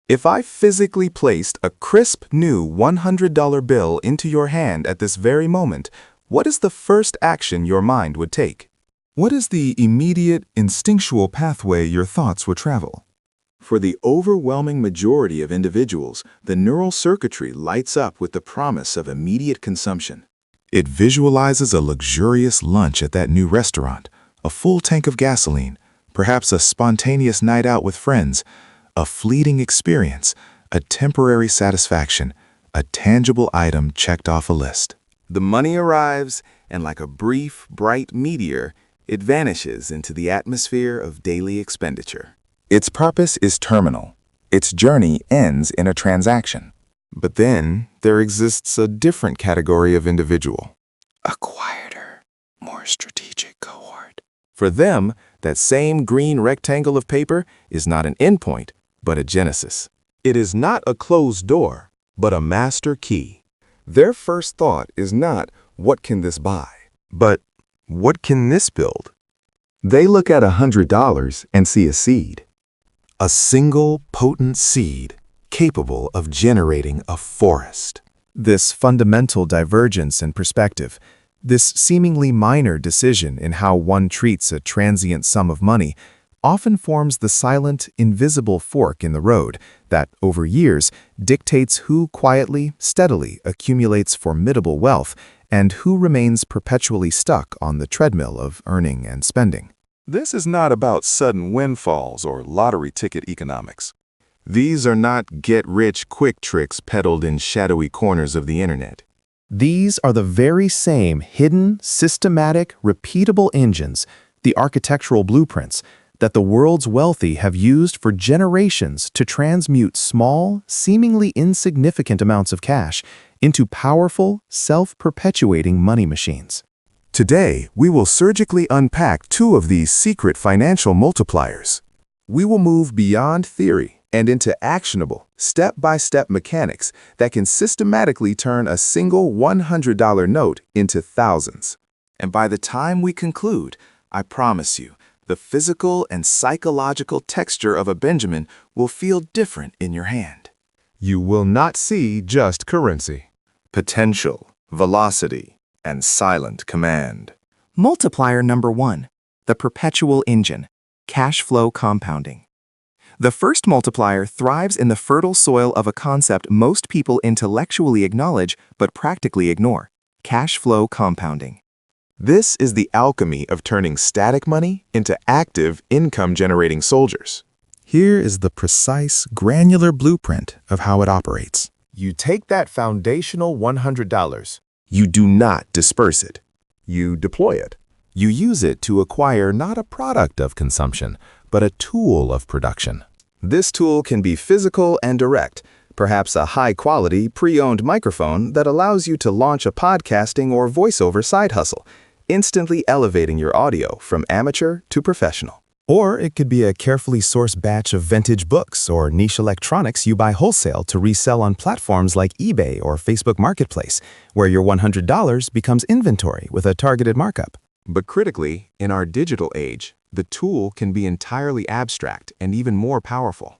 If I physically placed a crisp new $100 bill into your hand at this very moment, what is the first action your mind would take? What is the immediate, instinctual pathway your thoughts would travel? For the overwhelming majority of individuals, the neural circuitry lights up with the promise of immediate consumption. It visualizes a luxurious lunch at that new restaurant, a full tank of gasoline, perhaps a spontaneous night out with friends, a fleeting experience, a temporary satisfaction, a tangible item checked off a list. The money arrives, and like a brief, bright meteor, it vanishes into the atmosphere of daily expenditure. Its purpose is terminal. Its journey ends in a transaction. But then there exists a different category of individual. A quieter, more strategic cohort. For them, that same green rectangle of paper is not an endpoint, but a genesis. It is not a closed door, but a master key. Their first thought is not, what can this buy? But, what can this build? They look at $100 and see a seed. A single potent seed capable of generating a forest. This fundamental divergence in perspective, this seemingly minor decision in how one treats a transient sum of money, often forms the silent, invisible fork in the road that, over years, dictates who quietly, steadily accumulates formidable wealth and who remains perpetually stuck on the treadmill of earning and spending. This is not about sudden windfalls or lottery ticket economics. These are not get-rich-quick tricks peddled in shadowy corners of the internet. These are the very same hidden, systematic, repeatable engines, the architectural blueprints, that the world's wealthy have used for generations to transmute small, seemingly insignificant amounts of cash into powerful, self-perpetuating money machines. Today, we will surgically unpack two of these secret financial multipliers. We will move beyond theory and into actionable, step-by-step mechanics that can systematically turn a single $100 note into thousands. And by the time we conclude, I promise you, the physical and psychological texture of a Benjamin will feel different in your hand. You will not see just currency. Potential, velocity, and silent command. Multiplier number 1, the perpetual engine, cash flow compounding. The first multiplier thrives in the fertile soil of a concept most people intellectually acknowledge but practically ignore, cash flow compounding. This is the alchemy of turning static money into active, income-generating soldiers. Here is the precise, granular blueprint of how it operates. You take that foundational $100. You do not disperse it. You deploy it. You use it to acquire not a product of consumption, but a tool of production. This tool can be physical and direct, perhaps a high-quality, pre-owned microphone that allows you to launch a podcasting or voiceover side hustle, instantly elevating your audio from amateur to professional. Or it could be a carefully sourced batch of vintage books or niche electronics you buy wholesale to resell on platforms like eBay or Facebook Marketplace, where your $100 becomes inventory with a targeted markup. But critically, in our digital age, the tool can be entirely abstract and even more powerful.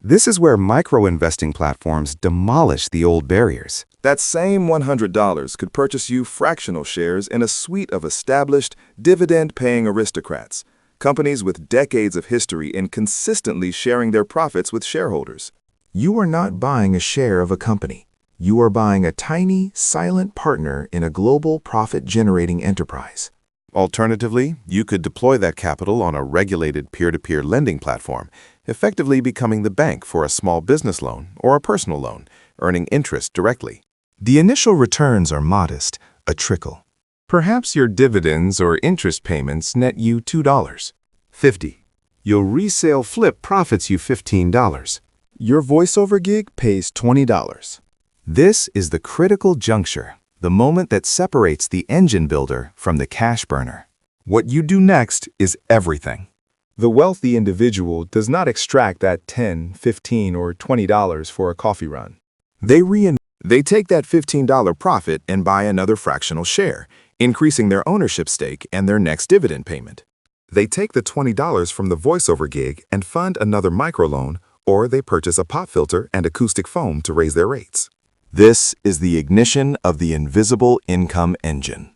This is where micro-investing platforms demolish the old barriers. That same $100 could purchase you fractional shares in a suite of established, dividend-paying aristocrats, companies with decades of history in consistently sharing their profits with shareholders. You are not buying a share of a company. You are buying a tiny, silent partner in a global profit-generating enterprise. Alternatively, you could deploy that capital on a regulated peer-to-peer lending platform, effectively becoming the bank for a small business loan or a personal loan, earning interest directly. The initial returns are modest, a trickle. Perhaps your dividends or interest payments net you $2. $50. Your resale flip profits you $15. Your voiceover gig pays $20. This is the critical juncture, the moment that separates the engine builder from the cash burner. What you do next is everything. The wealthy individual does not extract that $10, $15, or $20 for a coffee run. They take that $15 profit and buy another fractional share, increasing their ownership stake and their next dividend payment. They take the $20 from the voiceover gig and fund another microloan or they purchase a pop filter and acoustic foam to raise their rates. This is the ignition of the invisible income engine.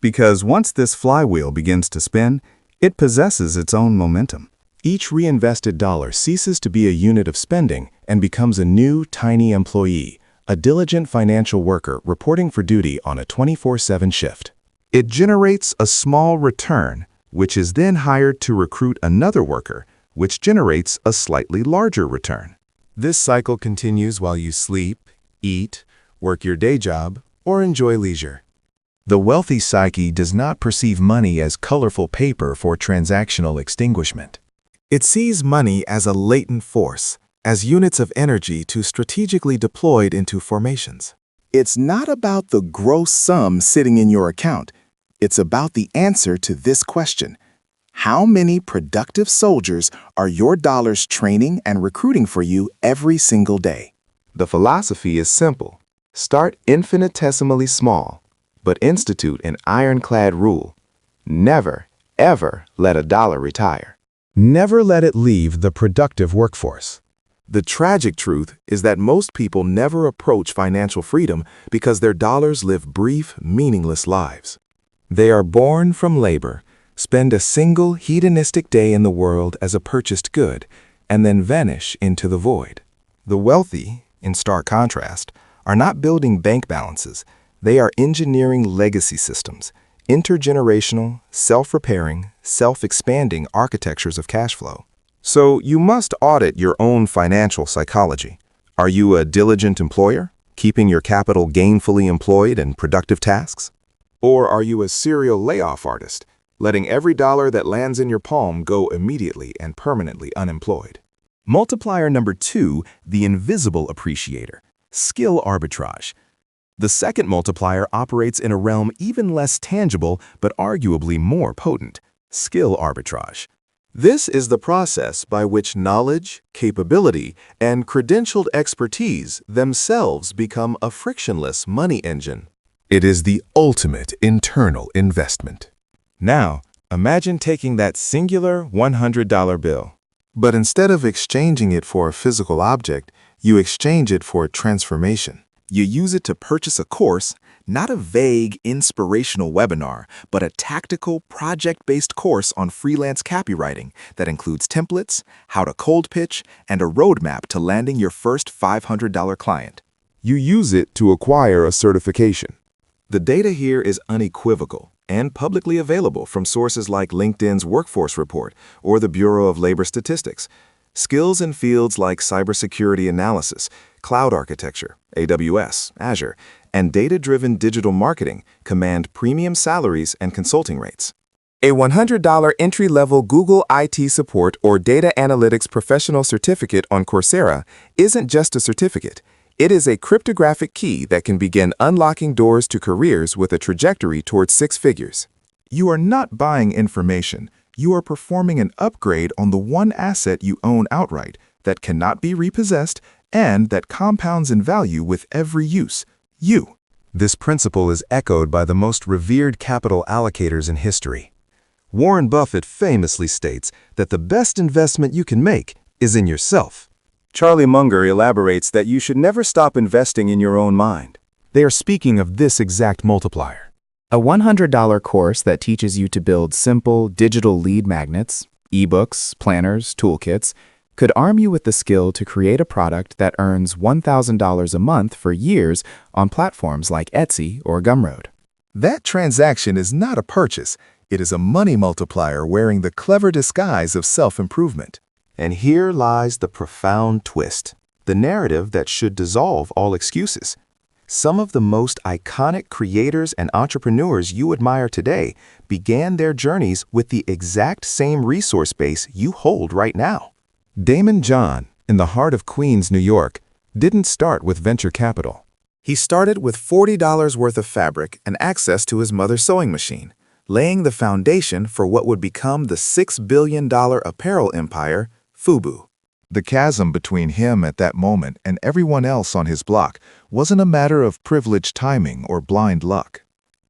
Because once this flywheel begins to spin, it possesses its own momentum. Each reinvested dollar ceases to be a unit of spending and becomes a new, tiny employee, a diligent financial worker reporting for duty on a 24/7 shift. It generates a small return, which is then hired to recruit another worker, which generates a slightly larger return. This cycle continues while you sleep, eat, work your day job, or enjoy leisure. The wealthy psyche does not perceive money as colorful paper for transactional extinguishment. It sees money as a latent force, as units of energy to strategically deployed into formations. It's not about the gross sum sitting in your account. It's about the answer to this question. How many productive soldiers are your dollars training and recruiting for you every single day? The philosophy is simple. Start infinitesimally small, but institute an ironclad rule. Never, ever let a dollar retire. Never let it leave the productive workforce. The tragic truth is that most people never approach financial freedom because their dollars live brief, meaningless lives. They are born from labor, spend a single hedonistic day in the world as a purchased good, and then vanish into the void. The wealthy, in stark contrast, are not building bank balances. They are engineering legacy systems, intergenerational, self-repairing, self-expanding architectures of cash flow. So you must audit your own financial psychology. Are you a diligent employer, keeping your capital gainfully employed in productive tasks? Or are you a serial layoff artist, letting every dollar that lands in your palm go immediately and permanently unemployed? Multiplier number 2, the invisible appreciator, skill arbitrage. The second multiplier operates in a realm even less tangible but arguably more potent, skill arbitrage. This is the process by which knowledge, capability, and credentialed expertise themselves become a frictionless money engine. It is the ultimate internal investment. Now, imagine taking that singular $100 bill. But instead of exchanging it for a physical object, you exchange it for a transformation. You use it to purchase a course, not a vague, inspirational webinar, but a tactical, project-based course on freelance copywriting that includes templates, how to cold pitch, and a roadmap to landing your first $500 client. You use it to acquire a certification. The data here is unequivocal and publicly available from sources like LinkedIn's Workforce Report or the Bureau of Labor Statistics. Skills in fields like cybersecurity analysis, cloud architecture, AWS, Azure, and data-driven digital marketing command premium salaries and consulting rates. A $100 entry-level Google IT support or data analytics professional certificate on Coursera isn't just a certificate. It is a cryptographic key that can begin unlocking doors to careers with a trajectory towards 6 figures. You are not buying information. You are performing an upgrade on the one asset you own outright that cannot be repossessed and that compounds in value with every use, you. This principle is echoed by the most revered capital allocators in history. Warren Buffett famously states that the best investment you can make is in yourself. Charlie Munger elaborates that you should never stop investing in your own mind. They are speaking of this exact multiplier. A $100 course that teaches you to build simple digital lead magnets, ebooks, planners, toolkits, could arm you with the skill to create a product that earns $1,000 a month for years on platforms like Etsy or Gumroad. That transaction is not a purchase. It is a money multiplier wearing the clever disguise of self-improvement. And here lies the profound twist, the narrative that should dissolve all excuses. Some of the most iconic creators and entrepreneurs you admire today began their journeys with the exact same resource base you hold right now. Damon John, in the heart of Queens, New York, didn't start with venture capital. He started with $40 worth of fabric and access to his mother's sewing machine, laying the foundation for what would become the $6 billion apparel empire, FUBU. The chasm between him at that moment and everyone else on his block wasn't a matter of privileged timing or blind luck.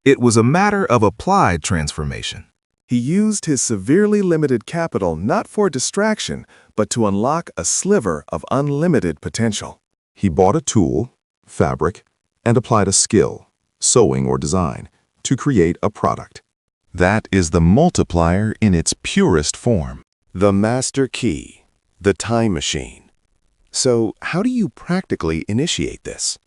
It was a matter of applied transformation. He used his severely limited capital not for distraction, but but to unlock a sliver of unlimited potential. He bought a tool, fabric, and applied a skill, sewing or design, to create a product. That is the multiplier in its purest form. The master key, the time machine. So, how do you practically initiate this?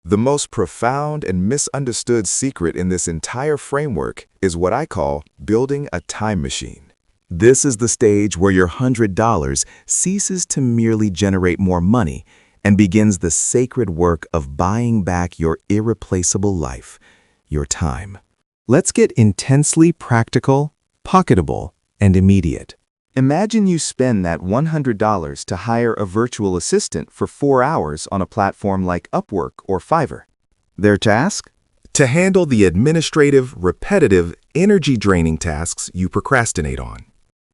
The most profound and misunderstood secret in this entire framework is what I call building a time machine. This is the stage where your $100 ceases to merely generate more money and begins the sacred work of buying back your irreplaceable life, your time. Let's get intensely practical, pocketable, and immediate. Imagine you spend that $100 to hire a virtual assistant for 4 hours on a platform like Upwork or Fiverr. Their task? To handle the administrative, repetitive, energy-draining tasks you procrastinate on.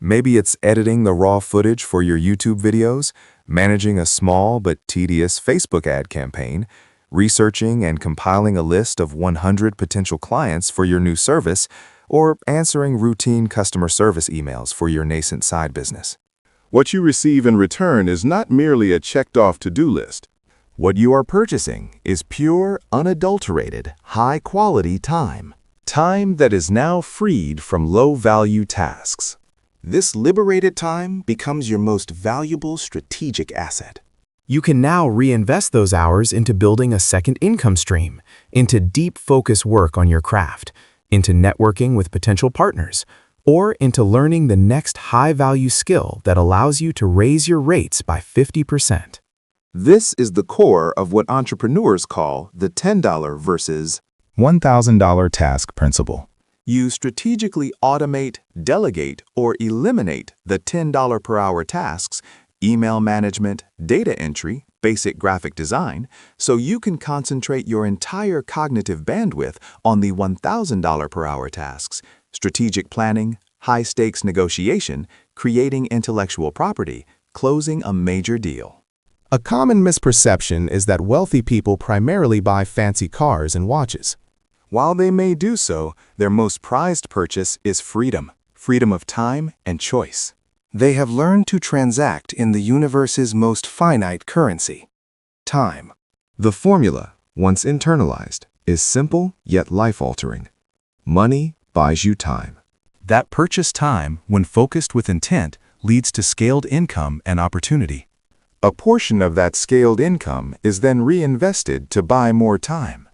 Maybe it's editing the raw footage for your YouTube videos, managing a small but tedious Facebook ad campaign, researching and compiling a list of 100 potential clients for your new service, or answering routine customer service emails for your nascent side business. What you receive in return is not merely a checked-off to-do list. What you are purchasing is pure, unadulterated, high-quality time. Time that is now freed from low-value tasks. This liberated time becomes your most valuable strategic asset. You can now reinvest those hours into building a second income stream, into deep focus work on your craft, into networking with potential partners, or into learning the next high-value skill that allows you to raise your rates by 50%. This is the core of what entrepreneurs call the $10 versus $1,000 task principle. You strategically automate, delegate, or eliminate the $10 per hour tasks, email management, data entry, basic graphic design, so you can concentrate your entire cognitive bandwidth on the $1,000 per hour tasks, strategic planning, high-stakes negotiation, creating intellectual property, closing a major deal. A common misperception is that wealthy people primarily buy fancy cars and watches. While they may do so, their most prized purchase is freedom, freedom of time and choice. They have learned to transact in the universe's most finite currency, time. The formula, once internalized, is simple yet life-altering. Money buys you time. That purchased time, when focused with intent, leads to scaled income and opportunity. A portion of that scaled income is then reinvested to buy more time.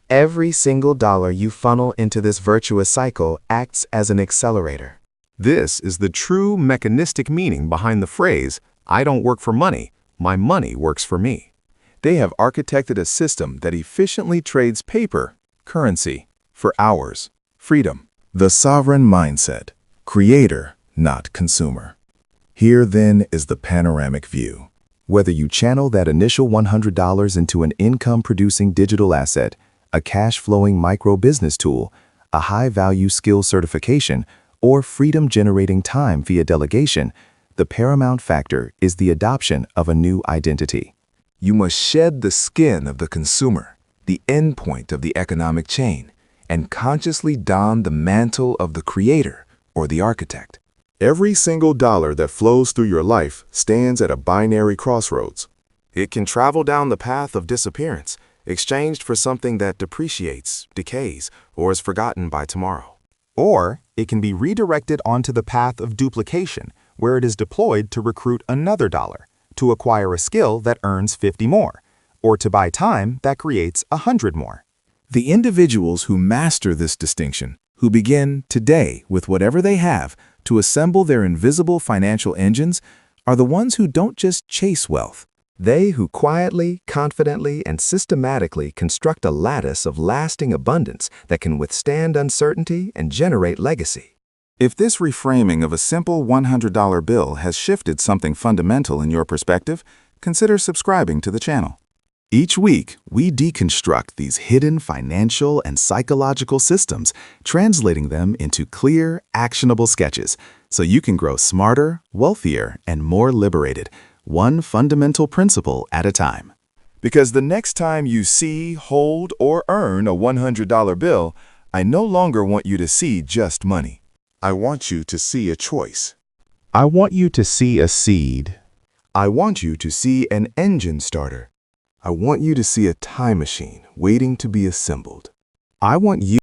Every single dollar you funnel into this virtuous cycle acts as an accelerator. This is the true mechanistic meaning behind the phrase, "I don't work for money, my money works for me." They have architected a system that efficiently trades paper, currency, for hours, freedom. The sovereign mindset, creator, not consumer. Here then is the panoramic view. Whether you channel that initial $100 into an income-producing digital asset, a cash-flowing micro-business tool, a high-value skill certification, or freedom-generating time via delegation, the paramount factor is the adoption of a new identity. You must shed the skin of the consumer, the endpoint of the economic chain, and consciously don the mantle of the creator or the architect. Every single dollar that flows through your life stands at a binary crossroads. It can travel down the path of disappearance, exchanged for something that depreciates, decays, or is forgotten by tomorrow. Or it can be redirected onto the path of duplication, where it is deployed to recruit another dollar, to acquire a skill that earns 50 more, or to buy time that creates 100 more. The individuals who master this distinction, who begin today with whatever they have to assemble their invisible financial engines, are the ones who don't just chase wealth. They who quietly, confidently, and systematically construct a lattice of lasting abundance that can withstand uncertainty and generate legacy. If this reframing of a simple $100 bill has shifted something fundamental in your perspective, consider subscribing to the channel. Each week, we deconstruct these hidden financial and psychological systems, translating them into clear, actionable sketches, so you can grow smarter, wealthier, and more liberated, one fundamental principle at a time. Because the next time you see, hold, or earn a $100 bill, I no longer want you to see just money. I want you to see a choice. I want you to see a seed, I want you to see an engine starter. I want you to see a time machine waiting to be assembled. I want you